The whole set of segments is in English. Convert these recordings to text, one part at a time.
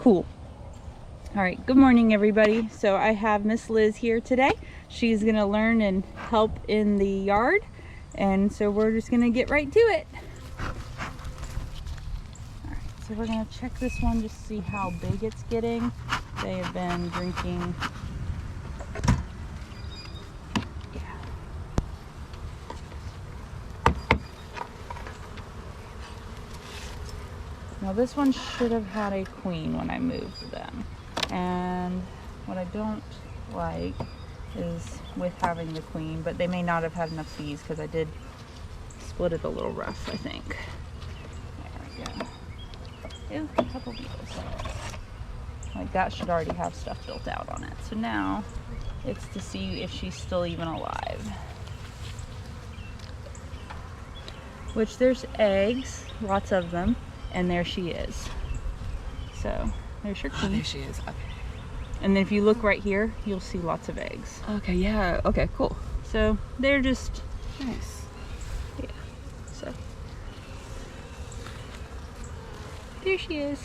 Cool. All right, good morning everybody. So I have Miss Liz here today. She's gonna learn and help in the yard, and so we're just gonna get right to it. All right, so we're gonna check this one just to see how big it's getting. They have been drinking. Yeah. Now this one should have had a queen when I moved them. And what I don't like is with having the queen, but they may not have had enough bees because I did split it a little rough, I think. There we go. Ooh, a couple beetles. Like that should already have stuff built out on it. So now it's to see if she's still even alive. Which there's eggs, lots of them, and there she is. So there's your queen. Oh, there she is. Okay. And then if you look right here, you'll see lots of eggs. Okay, yeah. Okay, cool. So they're just Nice. yeah. So there she is.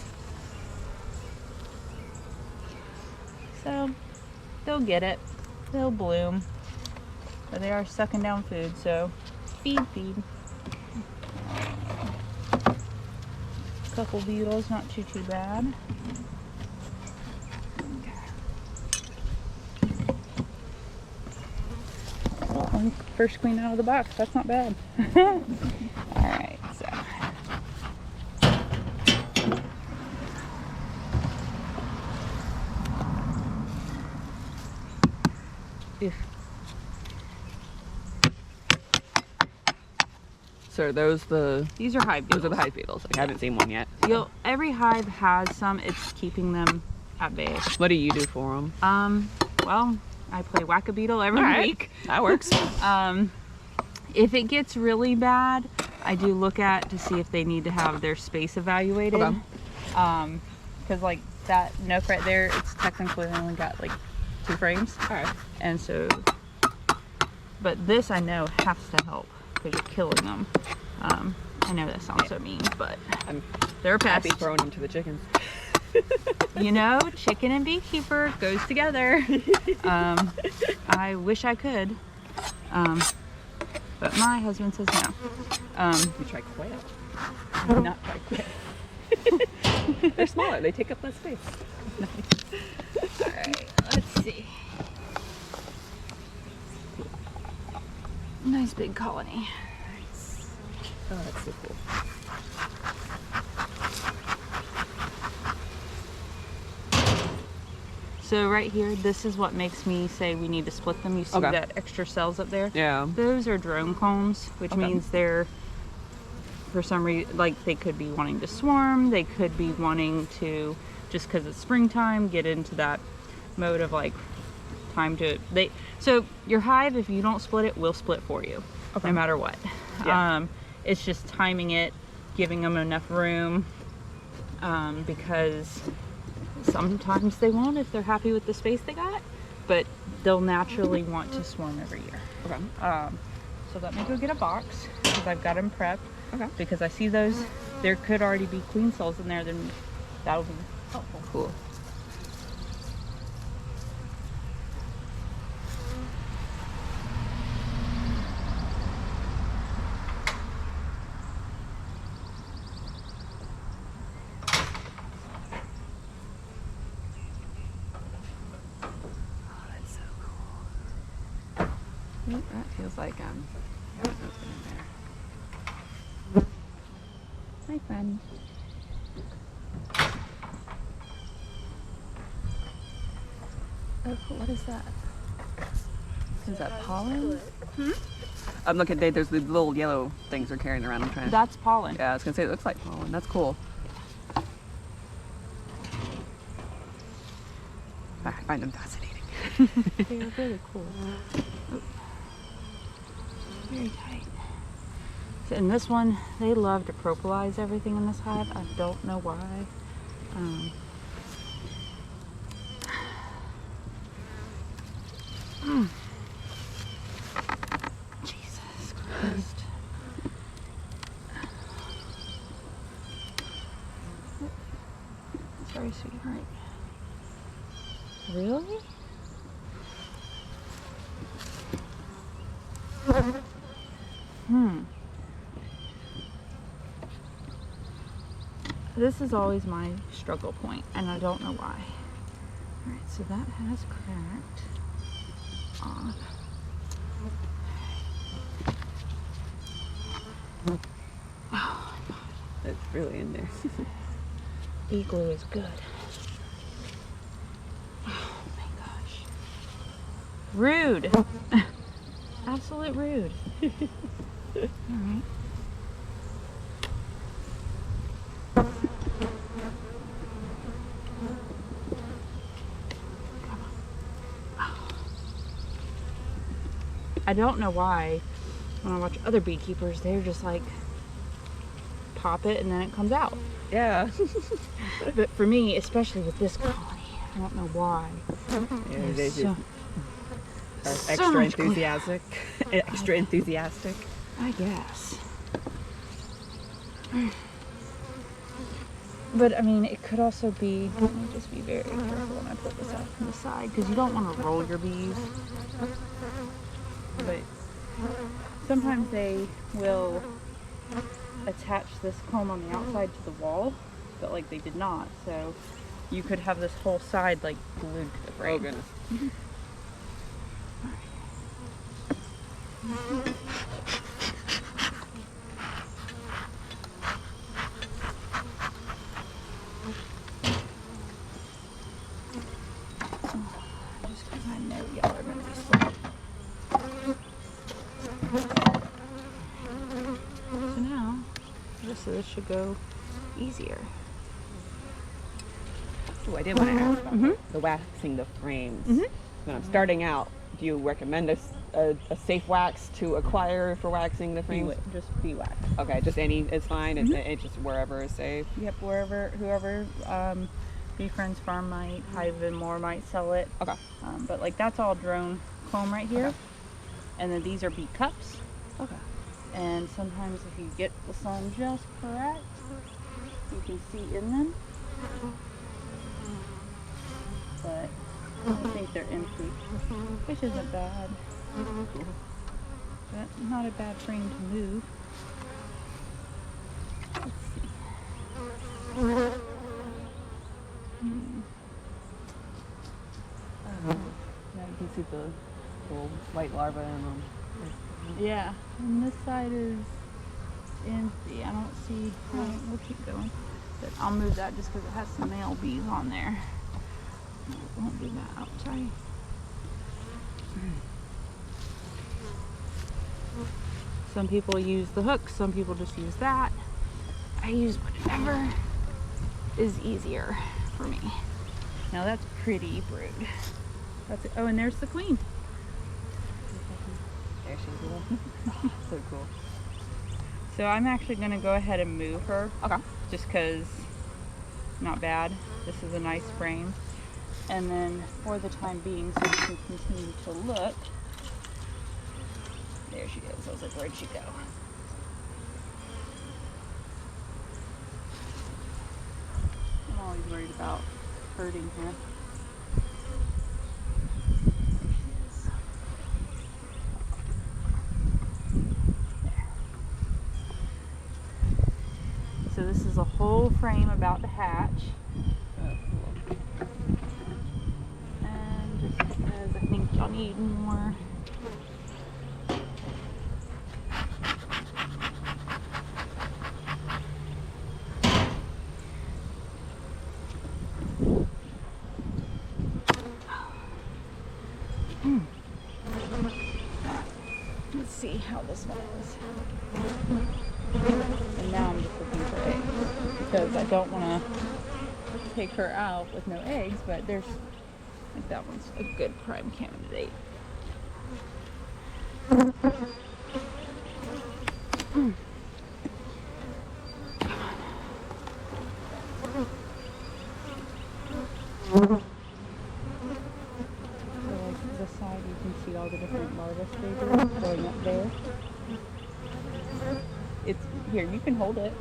So they'll get it. They'll bloom. But they are sucking down food, so feed. Couple beetles, not too bad. Well, first queen out of the box, that's not bad. Alright, so So are those these are hive beetles. Those are the hive beetles. Like, I haven't seen one yet. Every hive has some. It's keeping them at bay. What do you do for them? Well, I play whack-a-beetle every week. That works. If it gets really bad, I do look at to see if they need to have their space evaluated. Okay. Because like that nook right there, it's technically only got like 2 frames. Alright. And so, but this I know has to help because you're killing them. I know that sounds so mean, but they're a pest. Happy throwing them to the chickens. You know, chicken and beekeeper goes together. I wish I could, but my husband says no. You try quail. Not try quail. They're smaller. They take up less space. All right, let's see. Nice big colony. Nice. Oh, that's so cool. So right here, this is what makes me say we need to split them. You see that extra cells up there? Yeah. Those are drone combs, which means they're, for some reason, like they could be wanting to swarm. They could be wanting to, just because it's springtime, get into that mode of like time to, so your hive, if you don't split it, will split for you, no matter what. Yeah. It's just timing it, giving them enough room, because sometimes they won't if they're happy with the space they got, but they'll naturally want to swarm every year. Okay. So let me go get a box because I've got them prepped. Okay. Because I see those, there could already be queen cells in there, then that'll be helpful. Cool. That feels like open in there. Hi, friend. Oh, what is that? Is that pollen? I'm looking. There's the little yellow things they're carrying around. I'm trying. That's pollen. Yeah, I was gonna say it looks like pollen. That's cool. I find them fascinating. They're really cool. Oh. Very tight. So in this one, they love to propolize everything in this hive. I don't know why. Jesus Christ. So Sorry, sweetheart. Really? This is always my struggle point, and I don't know why. Alright, so that has cracked off. Oh, It's really in there. E-glue is good. Oh my gosh. Rude. Absolute rude. Alright. I don't know why when I watch other beekeepers, they're just like pop it and then it comes out. Yeah. But for me, especially with this colony, I don't know why. Yeah, they So- just so extra much glue. enthusiastic. Extra enthusiastic. I guess. But I mean, it could also be, let me just be very careful when I put this out from the side, because you don't want to roll your bees. But sometimes they will attach this comb on the outside to the wall, but like they did not. So you could have this whole side like glued to the frame. Oh goodness. Just because I know y'all are going to be slow. So now, the rest of this should go easier. Oh, I did want to ask about Mhm. the waxing the frames. Mhm. When I'm starting out, do you recommend a safe wax to acquire for waxing the frames? Just beeswax. Okay, just any is fine. It's just wherever is safe. Yep, whoever, Bee Friends Farm might, Hive and more might sell it. Okay. But like that's all drone comb right here. Okay. And then these are bee cups. Okay. And sometimes if you get the sun just correct, you can see in them. But I think they're empty, which isn't bad. But not a bad frame to move. Let's see. Yeah, you can see the little white larvae in them. Yeah, and this side is empty. I don't see. We'll keep going. But I'll move that just because it has some male bees on there. Won't do that outside. Some people use the hook, some people just use that. I use whatever is easier for me. Now that's pretty brood. That's it. Oh, and there's the queen. There she is. So cool. So I'm actually going to go ahead and move her. Okay. Just because, not bad. This is a nice frame. And then for the time being, so we can continue to look. There she is. I was like, where'd she go? I'm always worried about hurting her. So this is a whole frame about to hatch. And just because I think y'all need more. Let's see how this one is. And now I'm just looking for eggs because I don't want to take her out with no eggs, but there's, I think that one's a good prime candidate. So like this side you can see all the different larva stages going up there. It's here, you can hold it.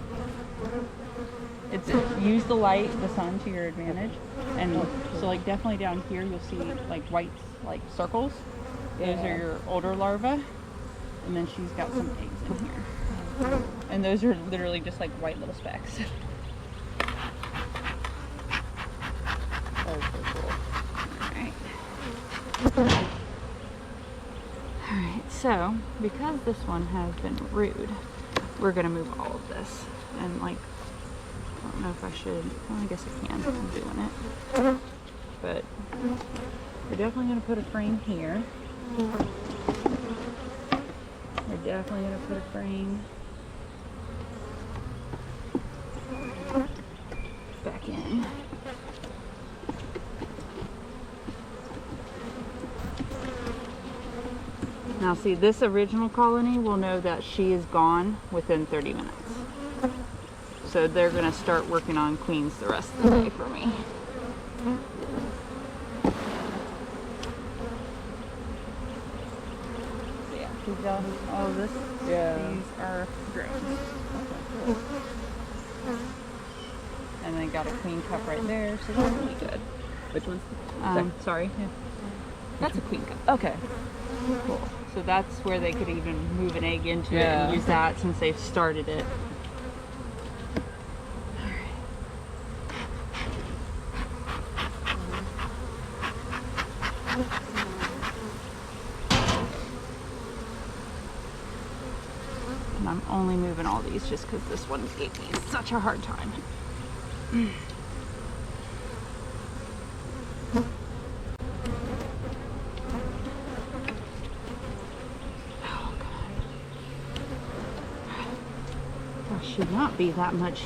It's use the light, the sun to your advantage. And so like definitely down here you'll see like white like circles. Those are your older larvae. And then she's got some eggs in here. And those are literally just like white little specks. That is so cool. Alright, so because this one has been rude, we're gonna move all of this. And like, I don't know if I should, well, I guess I can, I'm doing it. But we're definitely gonna put a frame here. We're definitely gonna put a frame back in. Now see, this original colony will know that she is gone within 30 minutes. So they're gonna start working on queens the rest of the day for me. So yeah, she's got all of this. Yeah. These are drones. And then got a queen cup right there, so that's really good. Which one's? Sorry. Yeah. That's a queen cup. Okay. Cool. So that's where they could even move an egg into it and use that since they've started it. And I'm only moving all these just because this one gave me such a hard time. Should not be that much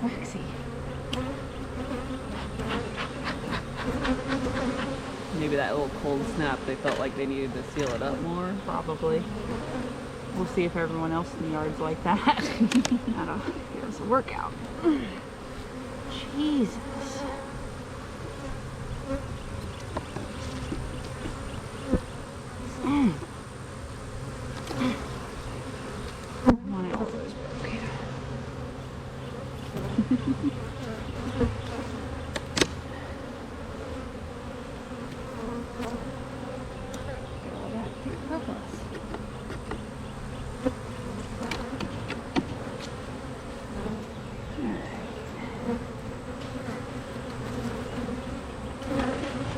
waxy. Maybe that little cold snap, they felt like they needed to seal it up more. Probably. We'll see if everyone else in the yard's like that. That'll give us a workout. Jesus. One of those broke.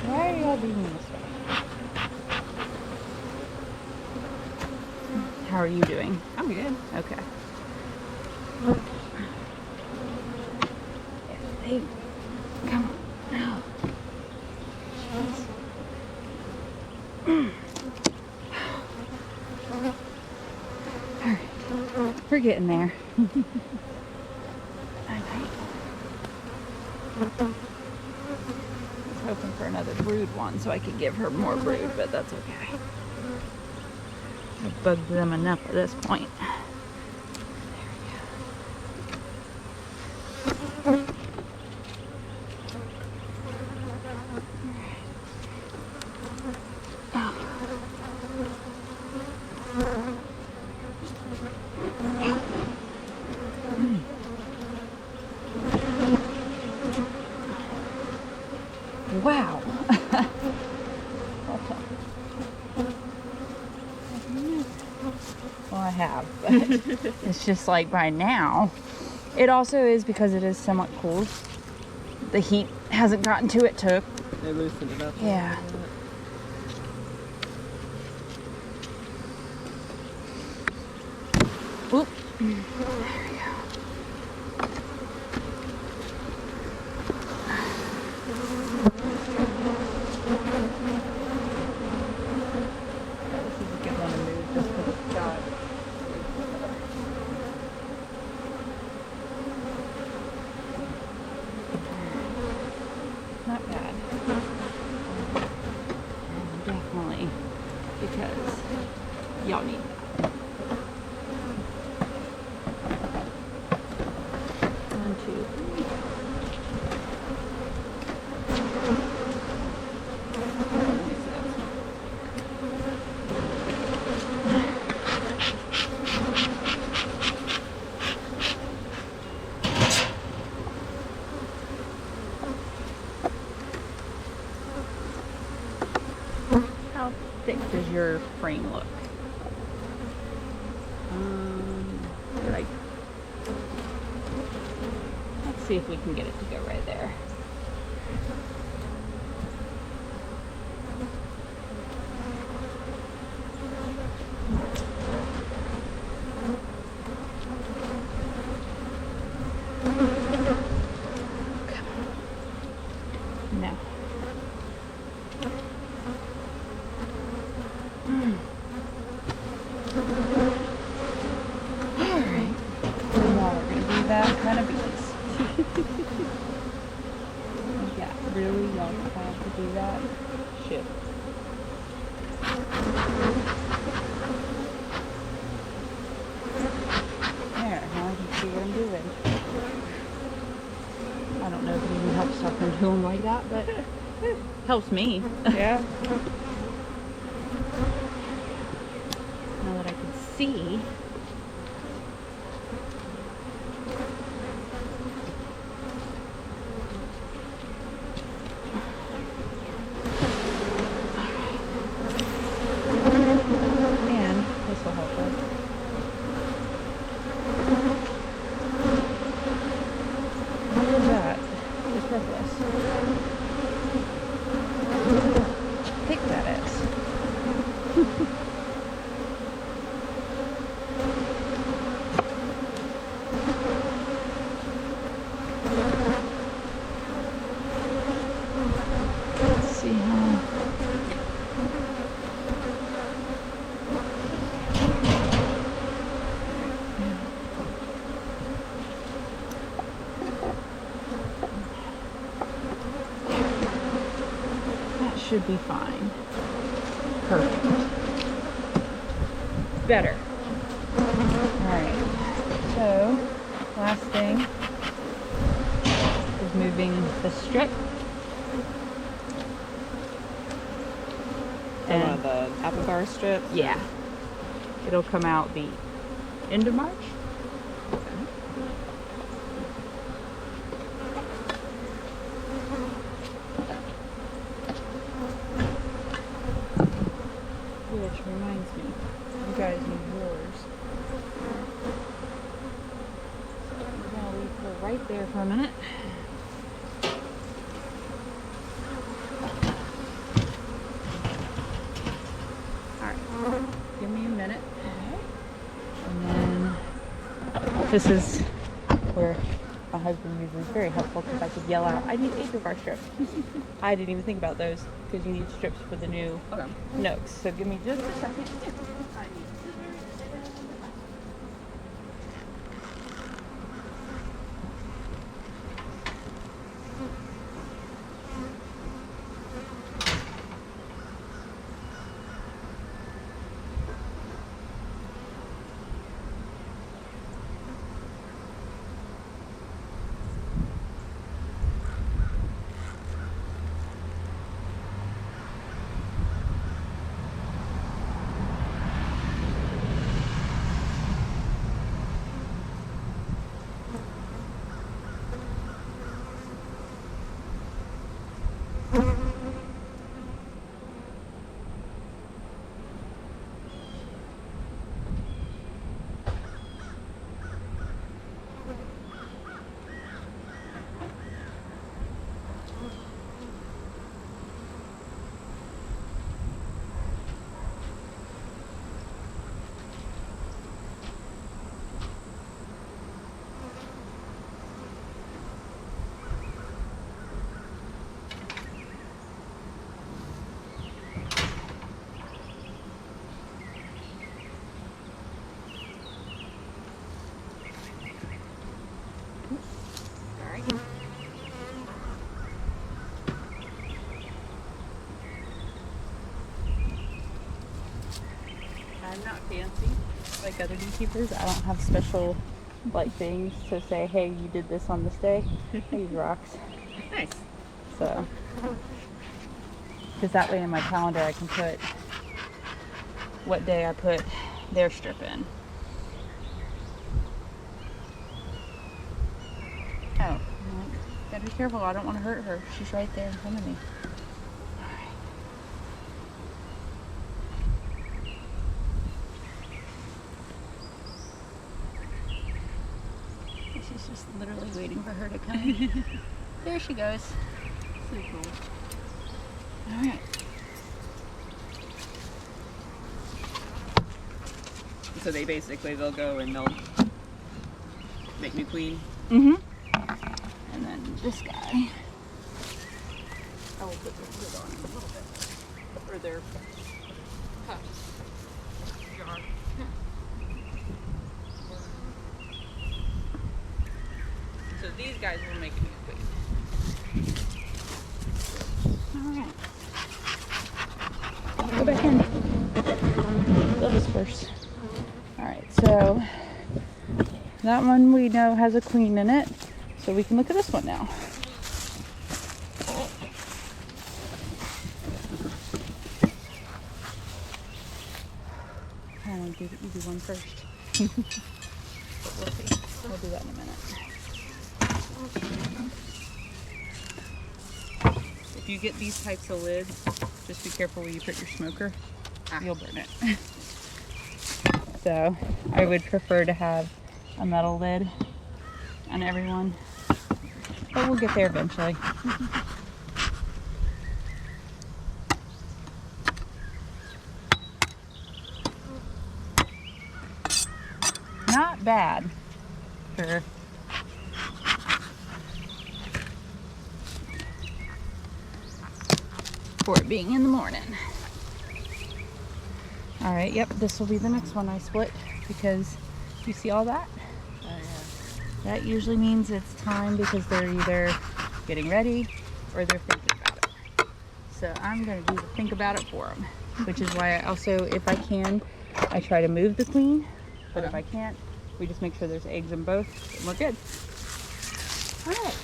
Why are you all being this way? How are you doing? I'm good. Okay. Hey, come on. No. Alright. We're getting there. Hoping for another brood one so I can give her more brood, but that's okay. I've bugged them enough at this point. There we go. Wow. Well, I have, but it's just like by now. It also is because it is somewhat cold. The heat hasn't gotten to it to... They loosened it up. Yeah. Oop. There we go. This is a good one to move just because it's got... Not bad. Definitely because y'all need that. One, two, three. thick does your frame look? Like, let's see if we can get it to go right there. No. Alright. Now we're going to do that kind of bees. Yeah, really? Y'all have to do that? Shit. There, now I can see what I'm doing. I don't know if it even helps talking to them like that, but helps me. Yeah. Now that I can see. And this will help us. What is that? It's purplish. I think that is. Let's see how. That should be fine. Perfect. Better. Alright. So, last thing is moving the strip. One of the apple bar strips. Yeah. It'll come out the end of March. Which reminds me, you guys need yours. We're gonna leave her right there for a minute. Alright, give me a minute. And then this is where my husband usually is very helpful because I could yell out, I need 8 of our strips. I didn't even think about those because you need strips for the new nooks. So give me just a second. I need scissors. I'm not fancy like other beekeepers. I don't have special like things to say, hey, you did this on this day. I use rocks. Nice. So, because that way in my calendar I can put what day I put their strip in. Oh, gotta be careful. I don't want to hurt her. She's right there in front of me. for her to come. There she goes. So cool. All right. So they'll go and they'll make new queen. Mm-hmm. And then this guy. I will put this lid on a little bit. Or their cups. Jar. So these guys will make a new queen. All right. Go back in. They'll disperse. All right, so that one we know has a queen in it, so we can look at this one now. I want to do the easy one first. But we'll see. We'll do that in a minute. If you get these types of lids, just be careful where you put your smoker. You'll burn it. So I would prefer to have a metal lid on everyone, but we'll get there eventually. Not bad for it being in the morning. All right, yep, this will be the next one I split because you see all that? Oh, yeah. That usually means it's time because they're either getting ready or they're thinking about it. So I'm gonna do the think about it for them, which is why I also, if I can, I try to move the queen, but if I can't, we just make sure there's eggs in both and we're good. All right.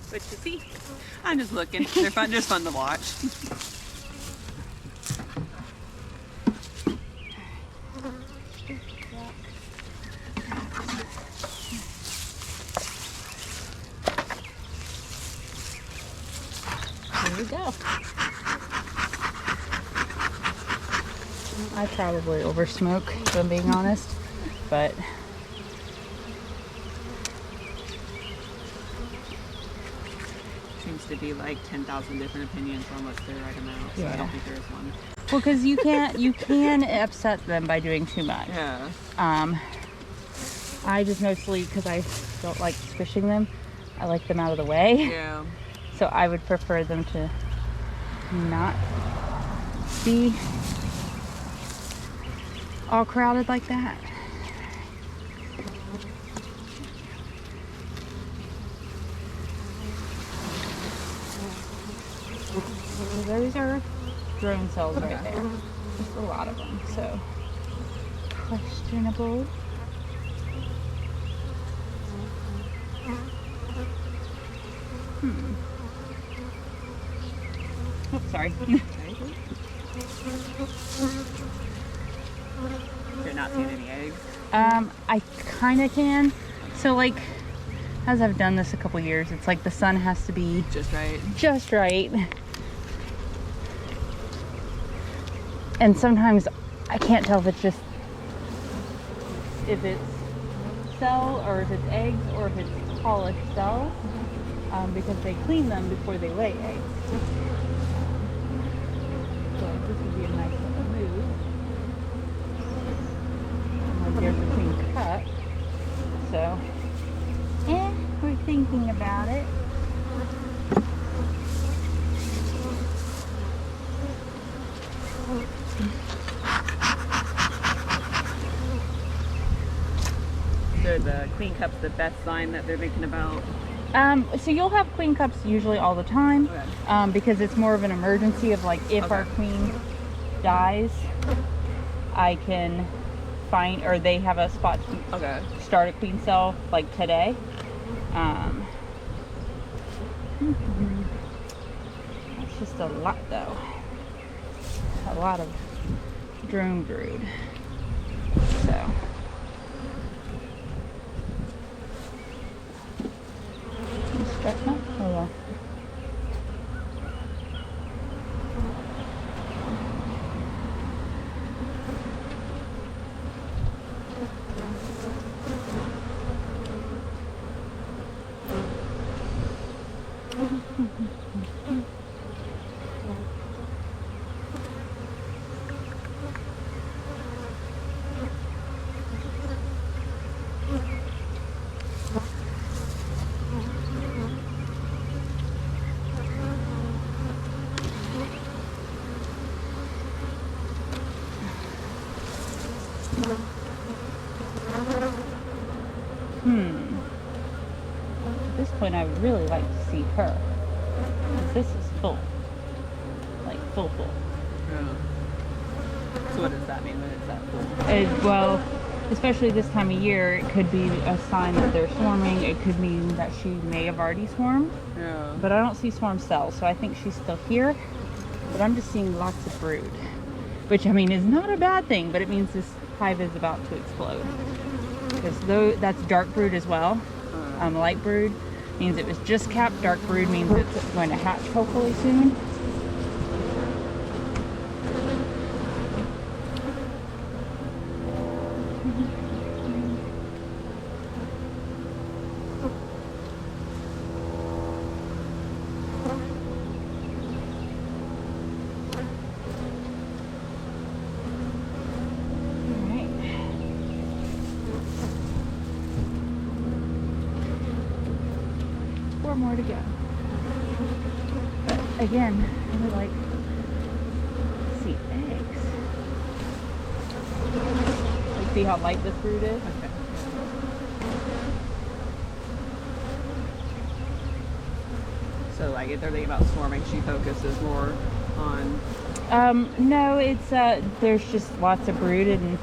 What you see? I'm just looking. They're fun. Just fun to watch. Here we go. I probably over smoke, if I'm being honest, but Seems to be like 10,000 different opinions on what's the right amount. So I Yeah. don't think there's one. well, because you can upset them by doing too much. Yeah. I just mostly, because I don't like squishing them, I like them out of the way. Yeah. So I would prefer them to not be all crowded like that. So those are drone cells right there. Just a lot of them, so questionable. Oh, sorry. They're not seeing any eggs. I kind of can. So like, as I've done this a couple years, it's like the sun has to be Just right. just right. And sometimes I can't tell if it's cell or if it's eggs or if it's polished cells, because they clean them before they lay eggs. So this would be a nice little move. And there's a clean cut. So, we're thinking about it. So queen cup's the best sign that they're thinking about? So you'll have queen cups usually all the time, Okay. because it's more of an emergency of like if our queen dies, I can find, or they have a spot to start a queen cell like today. It's just a lot though. A lot of drone brood. So. Stretch out? Oh yeah. At this point, I would really like to see her. Because this is full. Like, full. Yeah. So what does that mean when it's that full? Well, especially this time of year, it could be a sign that they're swarming. It could mean that she may have already swarmed. Yeah. But I don't see swarm cells, so I think she's still here. But I'm just seeing lots of brood. Which, I mean, is not a bad thing, but it means this hive is about to explode. Because that's dark brood as well. Light brood means it was just capped. Dark brood means it's going to hatch hopefully soon. More to go. But again, I would like to see eggs. Like, see how light this brood is? Okay. So like if they're thinking about swarming, she focuses more on No, it's there's just lots of brood, and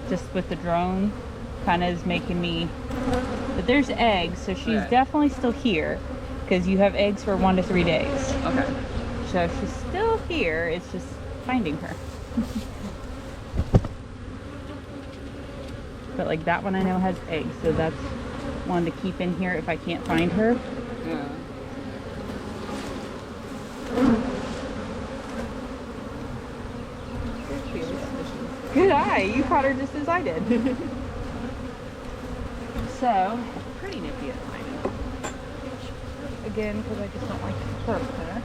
just with the drone kind of is making me. But there's eggs, so she's definitely still here, because you have eggs for 1 to 3 days. Okay. So she's still here, it's just finding her. But like that one I know has eggs, so that's one to keep in here if I can't find her. Yeah. Good eye, you caught her just as I did. So, Pretty nippy at the moment. again, because I just don't like to hurt her.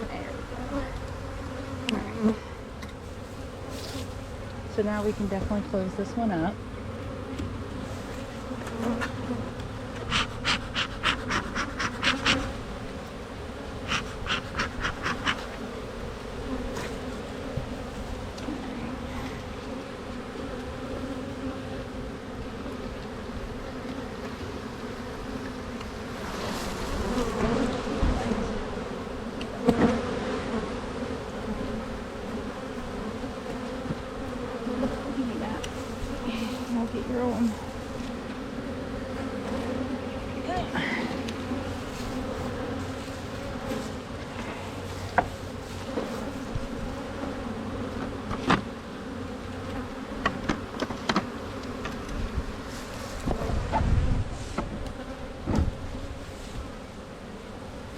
There we go. Alright. So now we can definitely close this one up. Get your own.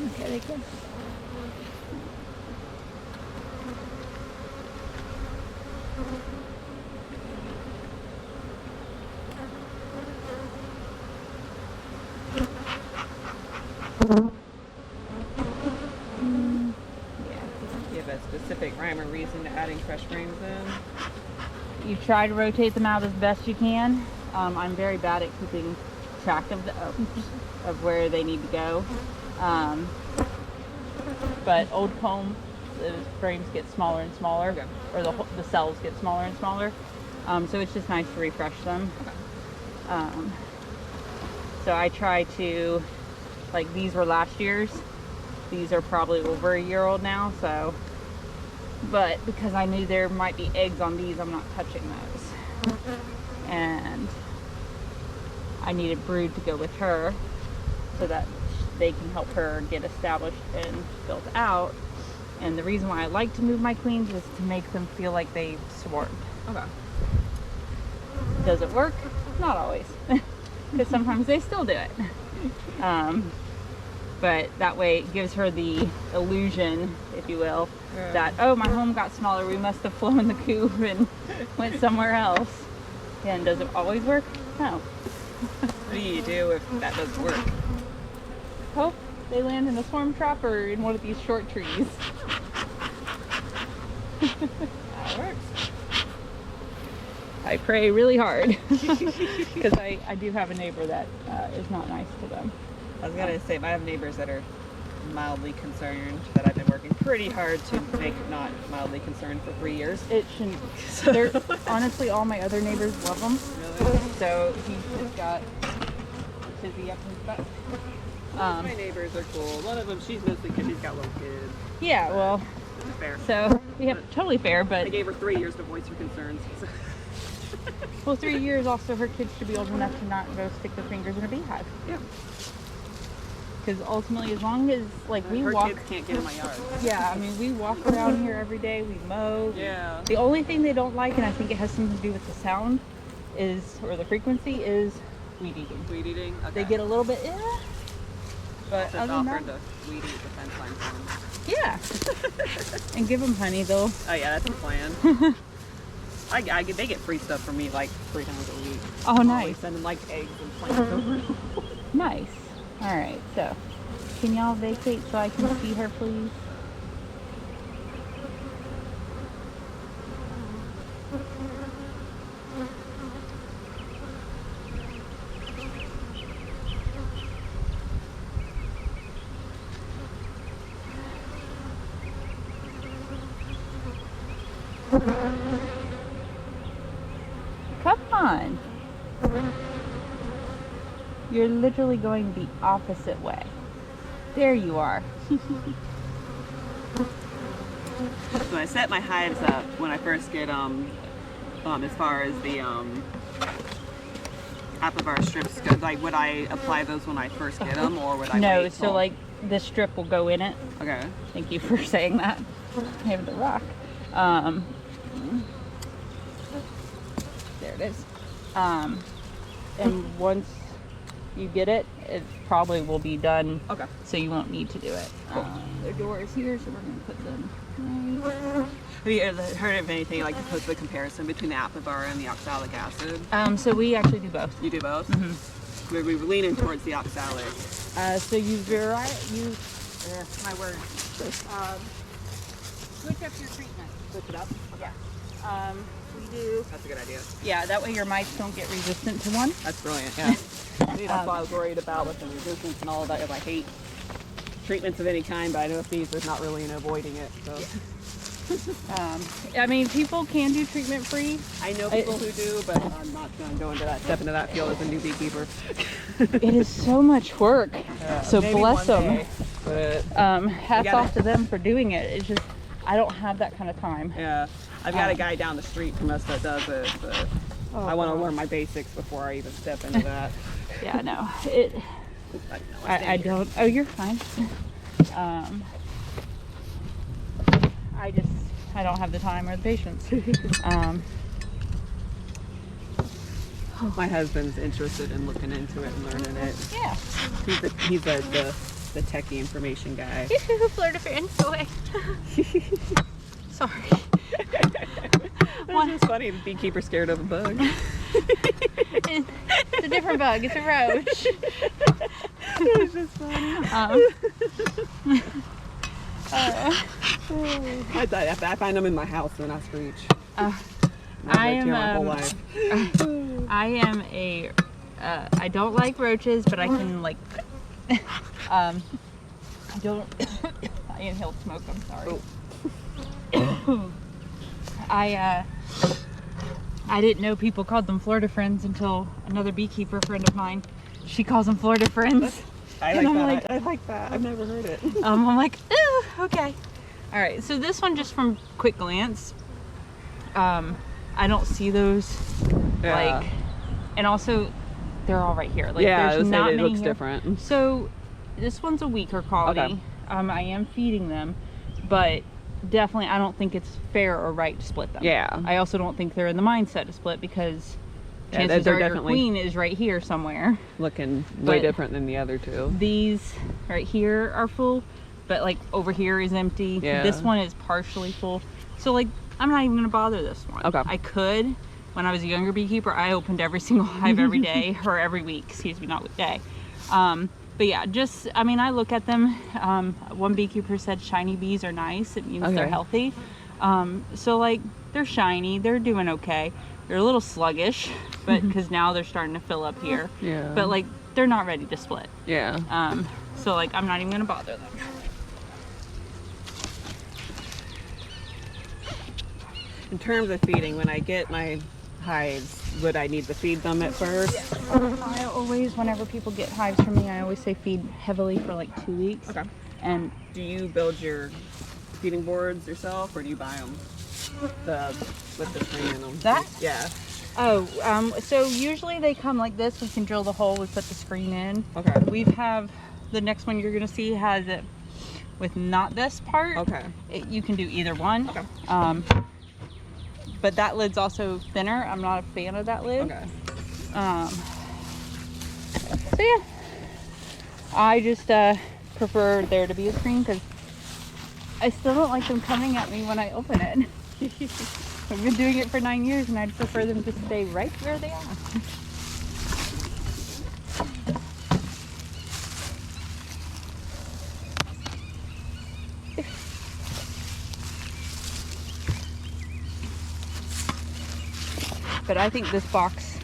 Okay, they go. Give a specific rhyme or reason to adding fresh frames in. You try to rotate them out as best you can. I'm very bad at keeping track of of where they need to go. but old comb, the frames get smaller and smaller, Okay. or the cells get smaller and smaller. So it's just nice to refresh them. Okay. So I try to, like these were last year's. These are probably over a year old now, so, but because I knew there might be eggs on these, I'm not touching those. And I needed brood to go with her so that they can help her get established and built out. And the reason why I like to move my queens is to make them feel like they swarmed. Okay. Does it work? Not always, because sometimes they still do it. But that way it gives her the illusion, if you will, that, oh, my home got smaller, we must have flown the coop and went somewhere else. And does it always work? No. What do you do if that doesn't work? Hope they land in a swarm trap or in one of these short trees. That works. I pray really hard because I do have a neighbor that is not nice to them. I was gonna say, I have neighbors that are mildly concerned that I've been working pretty hard to make not mildly concerned for 3 years. It shouldn't. They're, honestly, all my other neighbors love them. Really? So he's just got Tizzy up his butt. My neighbors are cool. One of them, she's mostly because she's got little kids. Yeah, well, It's fair. so yeah, totally fair, I but gave her 3 years to voice her concerns. well, 3 years also her kids should be old enough to not go stick their fingers in a beehive. Yeah. Because ultimately, as long as like we her walk, kids can't get in my yard. yeah, I mean we walk around here every day, we mow. Yeah. The only thing they don't like, and I think it has something to do with the sound, is or the frequency is weed eating. Weed eating? Okay. They get a little bit, but Just other than offered that, to weed eat the fence line for them. yeah. And give them honey though. Oh yeah, that's the plan. They get free stuff from me like 3 times a week. Oh, I'm nice. always sending like eggs and plants over. Nice. All right, so can y'all vacate so I can see her, please? Come on. You're literally going the opposite way. There you are. So I set my hives up when I first get as far as the Apivar strips go. Like, would I apply those when I first get them, or would I No, wait so till- like this strip will go in it. Okay. Thank you for saying that. I have the rock. There it is. And once you get it, it probably will be done. Okay. So you won't need to do it. Cool. Their door is here, so we're gonna put them right. Have you ever heard of anything like the comparison between the Apivar and the oxalic acid? So we actually do both. You do both? Mm-hmm. We're leaning towards the oxalic. So you my word. Switch up your treatment. Switch it up? Yeah. We do. That's a good idea. Yeah, that way your mites don't get resistant to one. That's brilliant, yeah. That's what I was worried about with the resistance and all of that. I hate treatments of any kind, but I know these there's not really an avoiding it. So. I mean, people can do treatment free. I know people who do, but I'm not going to go into that, step into that field as a new beekeeper. It is so much work. So maybe bless one them. day, but Hats off to them for doing it. It's just, I don't have that kind of time. yeah, I've got a guy down the street from us that does it. But I want to learn my basics before I even step into that. Yeah, no. I don't. don't. Oh, you're fine. I don't have the time or the patience. My husband's interested in looking into it and learning it. Yeah. He's the techie information guy. Flirtiferous away. Sorry. It's just funny, the beekeeper scared of a bug. It's a different bug. It's a roach. It's just funny. I find them in my house when I screech. I am I don't like roaches, but I can like I I inhaled smoke, I'm sorry. Oh. I didn't know people called them Florida Friends until another beekeeper friend of mine, she calls them Florida Friends. I like that. I like that. I've never heard it. I'm like, ooh, okay. All right, so this one, just from quick glance, I don't see those, like, and also they're all right here. Like, there's not many it looks here. different. So this one's a weaker quality. Okay. I am feeding them, but definitely I don't think it's fair or right to split them. Yeah. I also don't think they're in the mindset to split, because chances they're are your definitely queen is right here somewhere. Looking way But different than the other two. These right here are full, but like over here is empty. Yeah. This one is partially full. So like, I'm not even gonna bother this one. Okay. I could. When I was a younger beekeeper, I opened every single hive every day, or every week, excuse me, not week day. But yeah, just, I mean, I look at them. One beekeeper said shiny bees are nice. It means they're healthy. So like, they're shiny, they're doing okay. They're a little sluggish, but because now they're starting to fill up here. Yeah. But like, they're not ready to split. Yeah. So like, I'm not even gonna bother them. In terms of feeding, when I get my hives, would I need to feed them at first? Yeah. I always, whenever people get hives from me, I always say feed heavily for like 2 weeks. Okay. And Do you build your feeding boards yourself, or do you buy them with the screen in them? That? Yeah. So usually they come like this. We can drill the hole, we put the screen in. Okay. We have, the next one you're gonna see has it with not this part. Okay. You can do either one. Okay. But that lid's also thinner. I'm not a fan of that lid. Okay. So yeah, I just prefer there to be a screen, because I still don't like them coming at me when I open it. I've been doing it for 9 years, and I'd prefer them to stay right where they are. But I think this box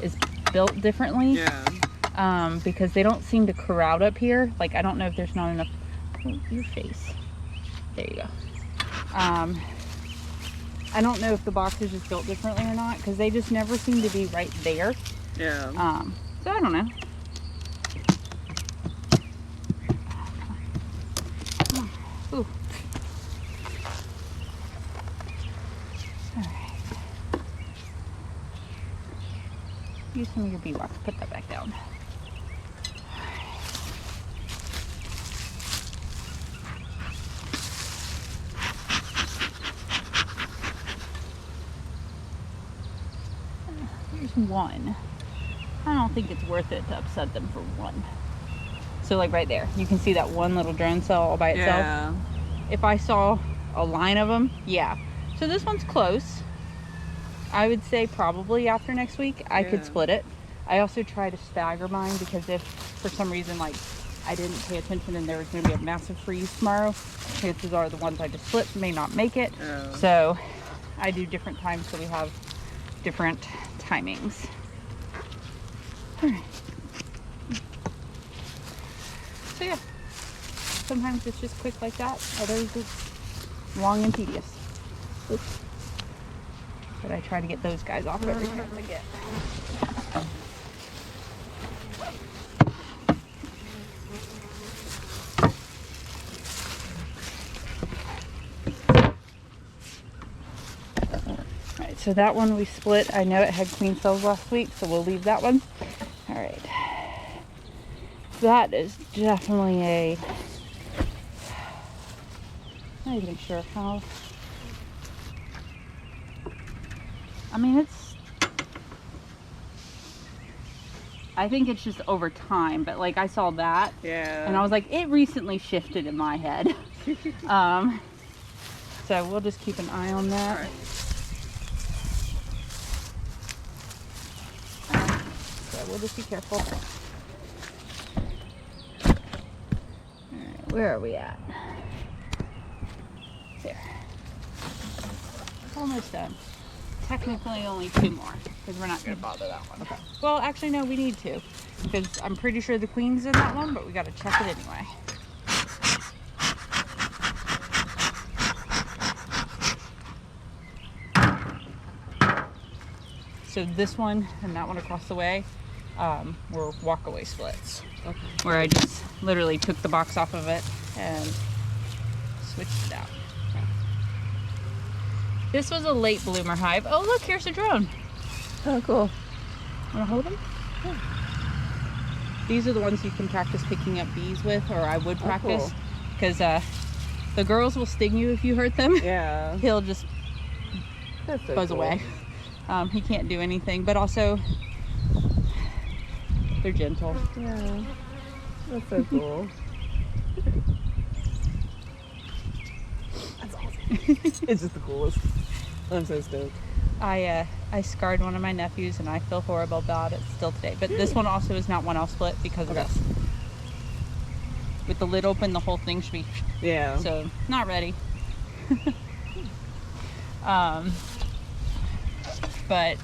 is built differently. Yeah. Because they don't seem to crowd up here. Like, I don't know if there's not enough. Oh, your face. There you go. I don't know if the box is just built differently or not, because they just never seem to be right there. Yeah. So I don't know. Ooh. All right. Use some of your bee wax. Put that back down. Here's one. I don't think it's worth it to upset them for one. So like right there, you can see that one little drone cell all by itself. Yeah. If I saw a line of them, yeah. So this one's close. I would say probably after next week I could split it. I also try to stagger mine, because if for some reason like I didn't pay attention and there was going to be a massive freeze tomorrow, chances are the ones I just split may not make it. Yeah. So I do different times, so we have different timings. All right. So yeah, sometimes it's just quick like that, others it's long and tedious. Oops. But I try to get those guys off every chance I get. Alright, so that one we split. I know it had queen cells last week, so we'll leave that one. Alright. That is definitely a... I'm not even sure how... I mean, it's... I think it's just over time, but like I saw that. Yeah. And I was like, it recently shifted in my head. So we'll just keep an eye on that. All right. So we'll just be careful. Alright, where are we at? There. Almost done. Technically only 2 more, because we're not going to bother that one. Okay. Well, actually no, we need 2, because I'm pretty sure the queen's in that one, but we got to check it anyway. So this one and that one across the way were walk-away splits. Okay. Where I just literally took the box off of it and switched it out. Okay. This was a late bloomer hive. Oh look, here's a drone. Oh, cool. Wanna hold him? Yeah. These are the ones you can practice picking up bees with, or I would practice. Cool. Because the girls will sting you if you hurt them. Yeah. He'll just That's so buzz cool. away. He can't do anything, but also they're gentle. Yeah. That's so cool. That's awesome. It's just the coolest. I'm so stoked. I scarred one of my nephews and I feel horrible about it still today. But this one also is not one I'll split because of Okay. this. With the lid open, the whole thing should be, Yeah. so not ready. But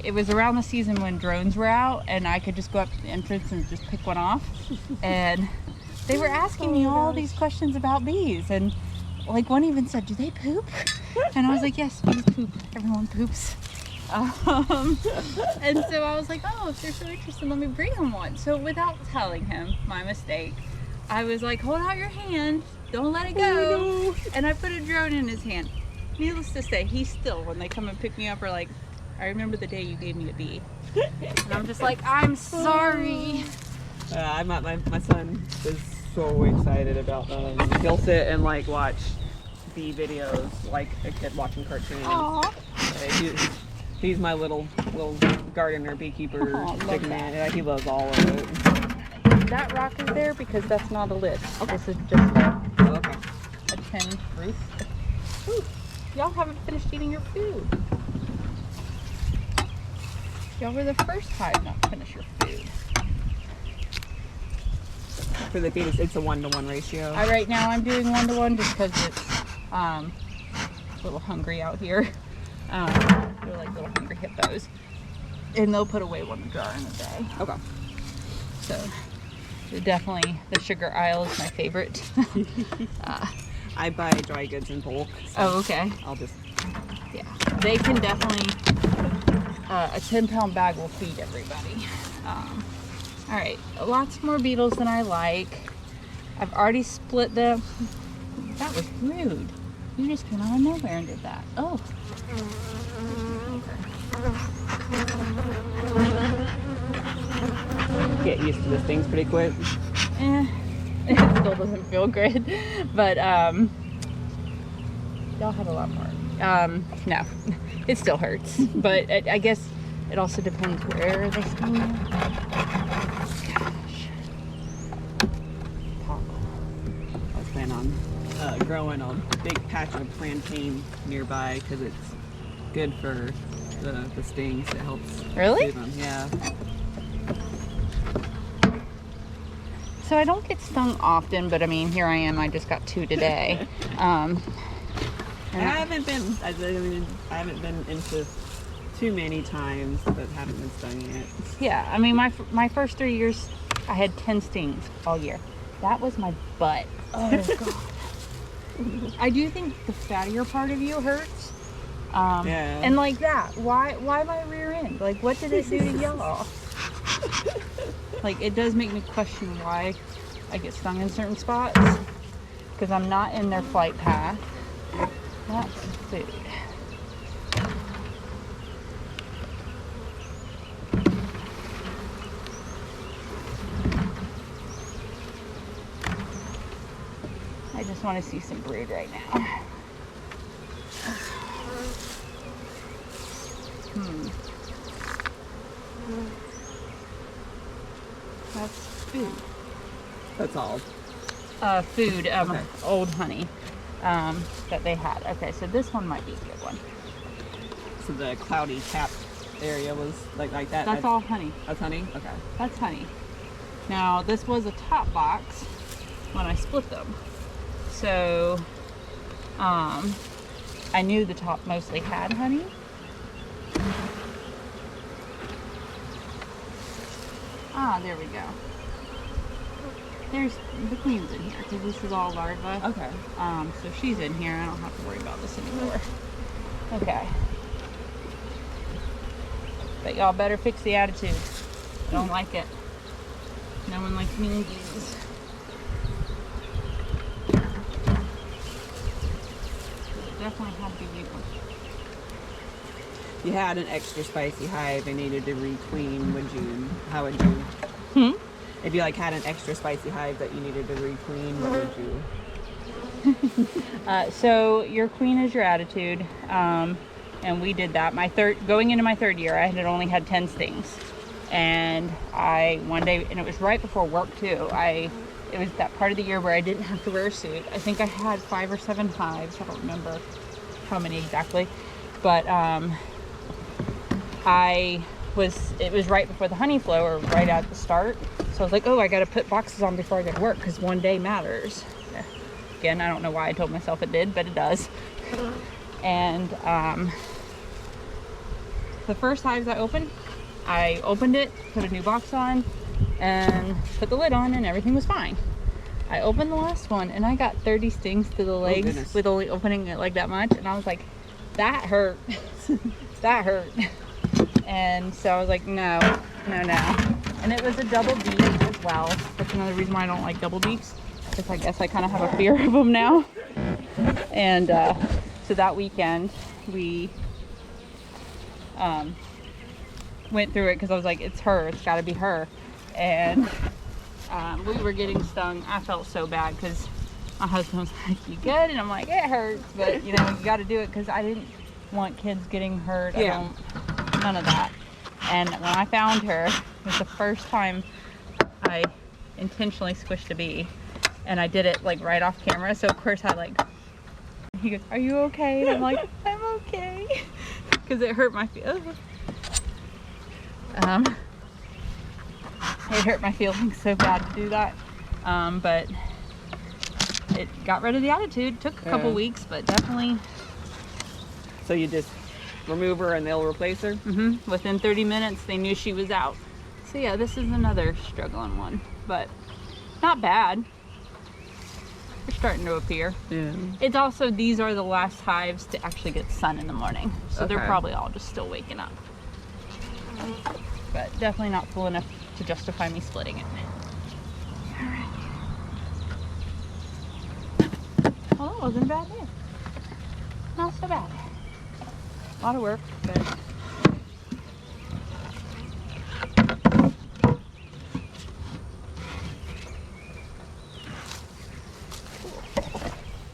it was around the season when drones were out and I could just go up to the entrance and just pick one off. And they were asking me all these questions about bees, and like one even said, do they poop? And I was like, yes, bees poop. Everyone poops. And so I was like, oh, if they're so interested, let me bring them one. So without telling him, my mistake, I was like, hold out your hand, don't let it go. Oh, no. And I put a drone in his hand. Needless to say, he still, when they come and pick me up, are like, I remember the day you gave me a bee. And I'm just like, I'm sorry. My son is so excited about them. He'll sit and like watch bee videos like a kid watching cartoons. Aw. He's my little gardener beekeeper. Aw, love chicken that. man. Yeah, he loves all of it. That rock is there because that's not a lid. This is just a Oh, okay. tin roof. Ooh, y'all haven't finished eating your food. Y'all were the first hive not to finish your food. For the bees, it's a 1-to-1 ratio. Right now I'm doing 1-to-1 just because it's a little hungry out here. They're like little hungry hippos. And they'll put away 1 jar in a day. Okay. So definitely the sugar aisle is my favorite. I buy dry goods in bulk. So Oh, okay. I'll just. Yeah. They can definitely, a 10-pound bag will feed everybody. All right, lots more beetles than I like. I've already split them. That was rude. You just came out of nowhere and did that. Oh. Get used to this things pretty quick. It still doesn't feel good, but y'all have a lot more. No, it still hurts, but I guess it also depends where they sting you. Gosh. I was planning on growing a big patch of plantain nearby because it's good for the stings. It helps. Really? soothe them. Yeah. So I don't get stung often, but I mean, here I am. I just got 2 today. I haven't been. I haven't been into too many times, but haven't been stung yet. Yeah, I mean, my first 3 years, I had 10 stings all year. That was my butt. Oh god. I do think the fattier part of you hurts. Yeah. And like that, why my rear end? Like, what did it do to y'all? Like, it does make me question why I get stung in certain spots, because I'm not in their flight path. That's food. I just want to see some brood right now. That's food. That's all. Food, Okay. old honey that they had. Okay, so this one might be a good one. So the cloudy cap area was like that. That's all honey. That's honey. Okay. That's honey. Now, this was a top box when I split them. So, I knew the top mostly had honey. Ah, there we go. There's the queen's in here because this is all larva. Okay. So she's in here. I don't have to worry about this anymore. Okay. But y'all better fix the attitude. I don't like it. No one likes mean bees. It definitely had to be you. You had an extra spicy hive and needed to requeen, how would you? If you like had an extra spicy hive that you needed to requeen, what would you? So your queen is your attitude, and we did that. Going into my third year, I had only had 10 stings, and one day, and it was right before work too. It was that part of the year where I didn't have to wear a suit. I think I had 5 or 7 hives. I don't remember how many exactly, but it was right before the honey flow, or right at the start. So I was like, oh, I got to put boxes on before I go to work because one day matters. Again, I don't know why I told myself it did, but it does. And the first hives I opened it, put a new box on, and put the lid on, and everything was fine. I opened the last one, and I got 30 stings to the legs with only opening it like that much, and I was like, that hurt. That hurt. And so I was like, no. And it was a double beak as well. That's another reason why I don't like double beaks, because I guess I kind of have a fear of them now. And so that weekend we went through it because I was like, it's her, it's got to be her. And we were getting stung. I felt so bad because my husband was like, you good? And I'm like, it hurts, but you got to do it because I didn't want kids getting hurt. Yeah. None of that. And when I found her, it was the first time I intentionally squished a bee, and I did it like right off camera. So of course he goes, are you okay? And I'm like, I'm okay, because it hurt my feelings. It hurt my feelings so bad to do that, but it got rid of the attitude. Took a couple weeks, but definitely. So you just remove her and they'll replace her? Within 30 minutes, they knew she was out. So yeah, this is another struggling one, but not bad. They're starting to appear. Yeah. It's also, these are the last hives to actually get sun in the morning, so they're probably all just still waking up. But definitely not full enough to justify me splitting it. Alright. Well, that wasn't a bad day. Not so bad. A lot of work, but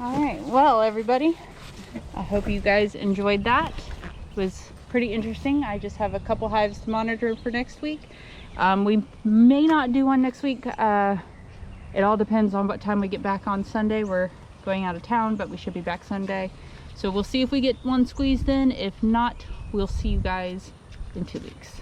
all right, well everybody, I hope you guys enjoyed that. It was pretty interesting. I just have a couple hives to monitor for next week. We may not do one next week. It all depends on what time we get back on Sunday. We're going out of town, but we should be back Sunday. So we'll see if we get one squeezed in. If not, we'll see you guys in 2 weeks.